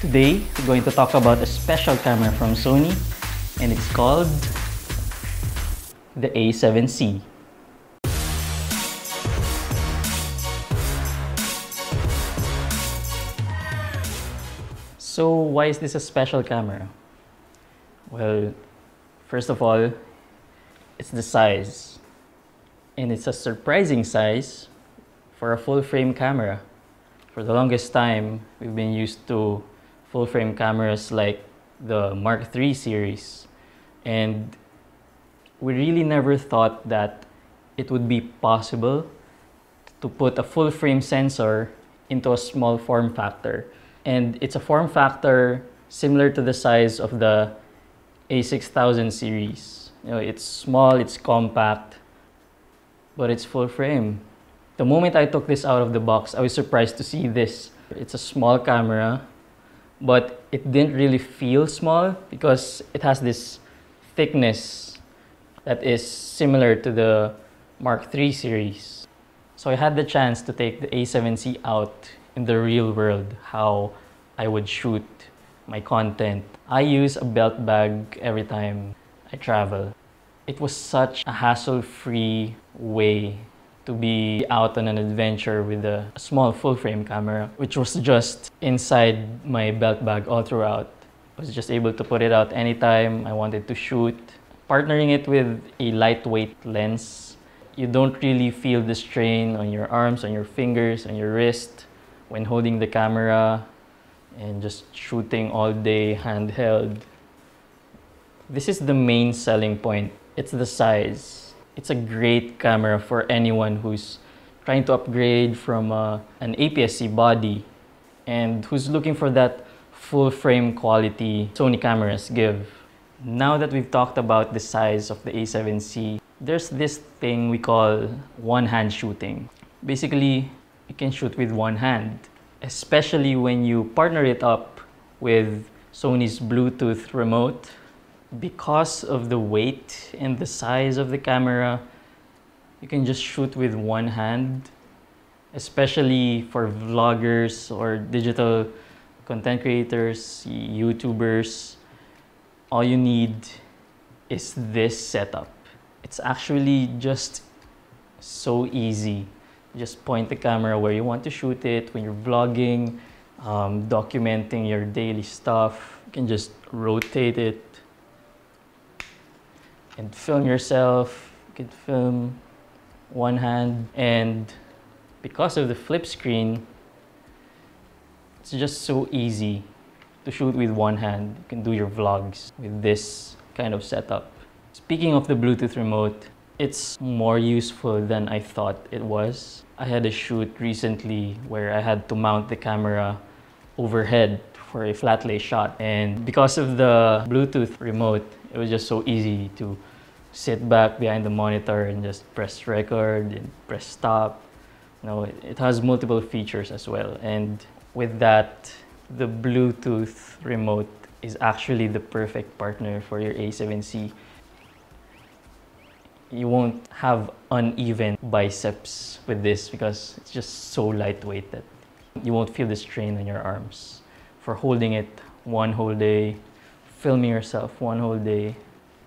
Today, we're going to talk about a special camera from Sony, and it's called the a7C. So why is this a special camera? Well, first of all, it's the size. And it's a surprising size for a full-frame camera. For the longest time, we've been used to full-frame cameras like the Mark III series. And we really never thought that it would be possible to put a full-frame sensor into a small form factor. And it's a form factor similar to the size of the a6000 series. You know, it's small, it's compact, but it's full frame. The moment I took this out of the box, I was surprised to see this. It's a small camera, but it didn't really feel small because it has this thickness that is similar to the Mark III series. So I had the chance to take the a7C out in the real world, how I would shoot my content. I use a belt bag every time I travel. It was such a hassle-free way to be out on an adventure with a small full-frame camera, which was just inside my belt bag all throughout. I was just able to put it out anytime I wanted to shoot. Partnering it with a lightweight lens, you don't really feel the strain on your arms, on your fingers, on your wrist when holding the camera and just shooting all day handheld. This is the main selling point. It's the size. It's a great camera for anyone who's trying to upgrade from an APS-C body and who's looking for that full frame quality Sony cameras give. Now that we've talked about the size of the a7C, there's this thing we call one-hand shooting. Basically, you can shoot with one hand, especially when you partner it up with Sony's Bluetooth remote. Because of the weight and the size of the camera, you can just shoot with one hand, especially for vloggers or digital content creators, YouTubers. All you need is this setup. It's actually just so easy. Just point the camera where you want to shoot it. When you're vlogging, documenting your daily stuff, you can just rotate it and film yourself. You can film one hand, and because of the flip screen, it's just so easy to shoot with one hand. You can do your vlogs with this kind of setup. Speaking of the Bluetooth remote, it's more useful than I thought it was. I had a shoot recently where I had to mount the camera overhead for a flat lay shot, and because of the Bluetooth remote, it was just so easy to sit back behind the monitor and just press record and press stop. You know, it has multiple features as well, and with that, the Bluetooth remote is actually the perfect partner for your a7C. You won't have uneven biceps with this because it's just so lightweight that you won't feel the strain on your arms for holding it one whole day, filming yourself one whole day.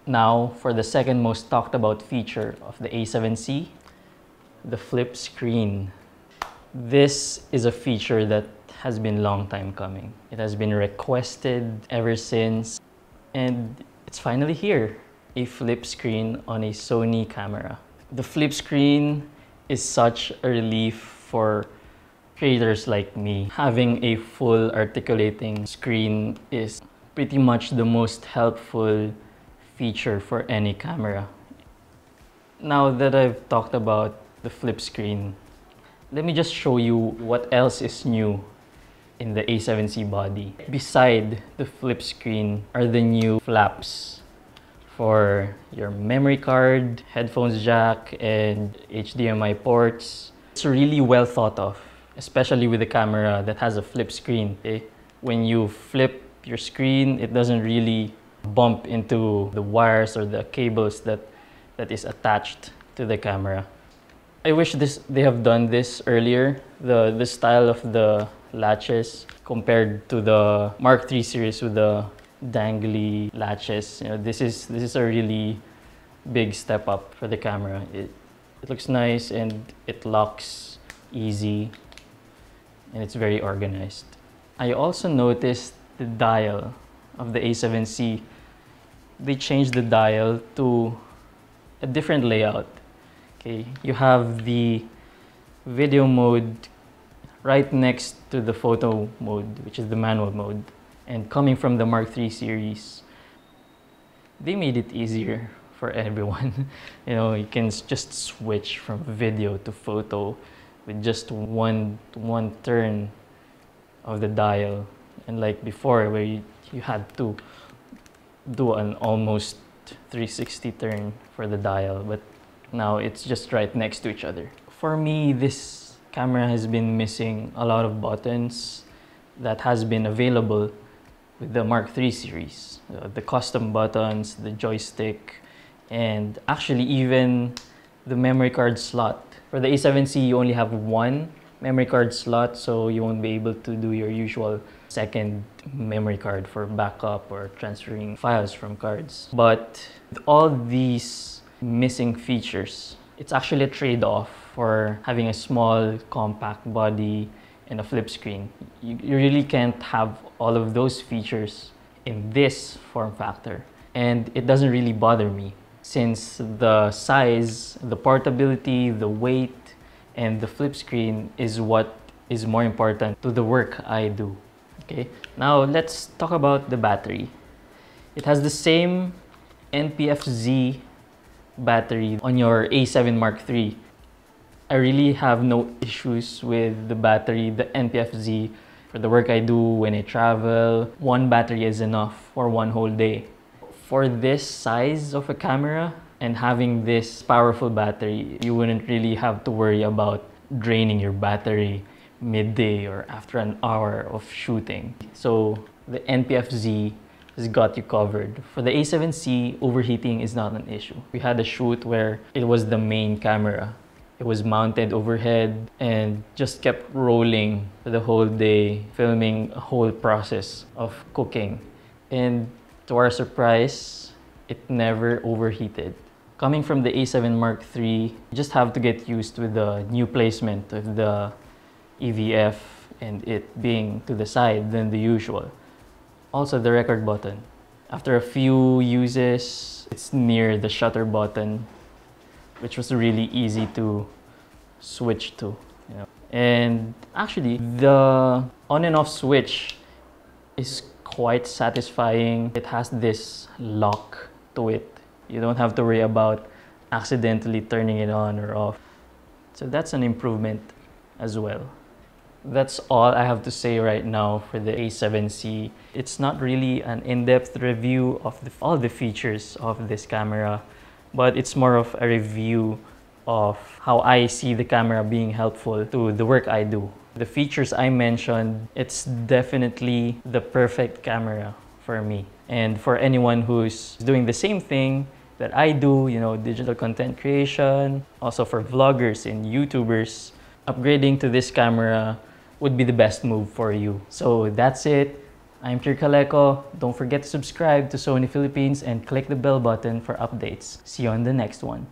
Now, for the second most talked about feature of the a7C, the flip screen. This is a feature that has been a long time coming. It has been requested ever since, and it's finally here. A flip screen on a Sony camera. The flip screen is such a relief for creators like me. Having a full articulating screen is pretty much the most helpful feature for any camera. Now that I've talked about the flip screen, let me just show you what else is new in the a7C body. Beside the flip screen are the new flaps for your memory card, headphones jack, and HDMI ports. It's really well thought of, especially with a camera that has a flip screen. Okay? When you flip your screen, it doesn't really bump into the wires or the cables that is attached to the camera. I wish they have done this earlier. The style of the latches compared to the Mark III series with the dangly latches. You know, this is a really big step up for the camera. It looks nice and it locks easy and it's very organized. I also noticed the dial of the a7C. They changed the dial to a different layout. Okay, you have the video mode right next to the photo mode, which is the manual mode. And coming from the Mark III series, they made it easier for everyone. You know, you can just switch from video to photo with just one turn of the dial. And like before, where you had to do an almost 360 turn for the dial, but now it's just right next to each other. For me, this camera has been missing a lot of buttons that has been available with the Mark III series. The custom buttons, the joystick, and actually even the memory card slot. For the a7C, you only have one memory card slot, so you won't be able to do your usual second memory card for backup or transferring files from cards. But with all these missing features, it's actually a trade-off for having a small, compact body and a flip screen. You really can't have all of those features in this form factor. And it doesn't really bother me since the size, the portability, the weight, and the flip screen is what is more important to the work I do. Okay, now let's talk about the battery. It has the same NPFZ battery on your A7 Mark III. I really have no issues with the battery, the NPFZ. For the work I do when I travel, one battery is enough for one whole day. For this size of a camera and having this powerful battery, you wouldn't really have to worry about draining your battery midday or after an hour of shooting. So the NPFZ has got you covered. For the a7C, overheating is not an issue. We had a shoot where it was the main camera. It was mounted overhead and just kept rolling for the whole day, filming a whole process of cooking. And to our surprise, it never overheated. Coming from the a7 Mark III, you just have to get used with the new placement of the EVF and it being to the side than the usual. Also, the record button. After a few uses, it's near the shutter button, which was really easy to switch to. You know. And actually, the on and off switch is quite satisfying. It has this lock to it. You don't have to worry about accidentally turning it on or off. So that's an improvement as well. That's all I have to say right now for the a7C. It's not really an in-depth review of all the features of this camera, but it's more of a review of how I see the camera being helpful to the work I do. The features I mentioned, it's definitely the perfect camera for me. And for anyone who's doing the same thing that I do, you know, digital content creation, also for vloggers and YouTubers, upgrading to this camera would be the best move for you. So that's it. I'm Kaleco. Don't forget to subscribe to Sony Philippines and click the bell button for updates. See you on the next one.